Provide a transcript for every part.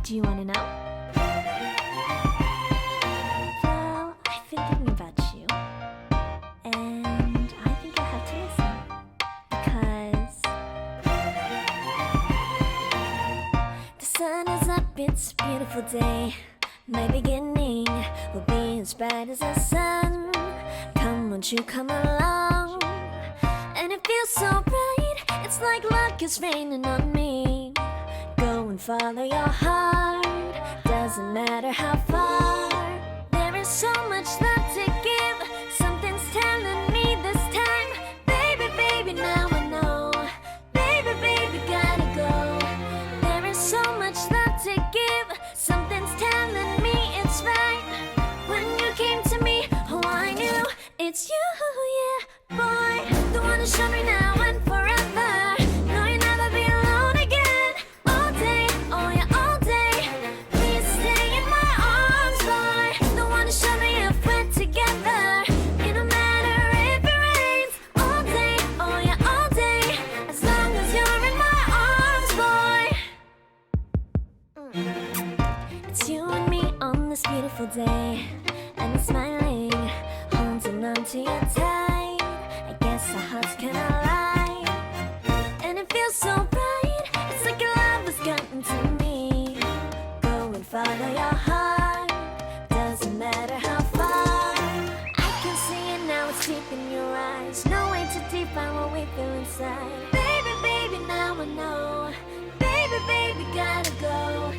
Do you want to know? Well, I've been thinking about you, and I think I'll have to listen. Because the sun is up, it's a beautiful day. My beginning will be as bright as the sun. Come, won't you come along? And it feels so bright, it's like luck is raining on me. Go and follow your heart, doesn't matter how far. There is so much love to give, something's telling me this time. Baby, baby, now I know. Baby, baby, gotta go. There is so much love to give, something's telling me it's right. When you came to me, oh, I knew it's you, yeah, boy. The one who showed me now and forever. No, you'll never be alone again. All day, oh yeah, all day. Please stay in my arms, boy. The one who showed me if we're together. It don't matter if it rains. All day, oh yeah, all day. As long as you're in my arms, boy. It's you and me on this beautiful day, and I'm smiling, holding on to you tight. I guess our hearts can align, and it feels so bright. It's like your love has gotten to me. Go and follow your heart, doesn't matter how far. I can see it now, it's deep in your eyes. No way to define what we feel inside. Baby, baby, now I know. Baby, baby, gotta go.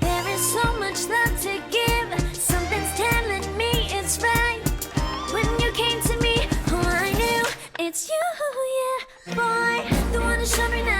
There is so much love to give, something's telling me it's right. When you came to me, oh, I knew it's you, yeah, boy. The one who showed me now.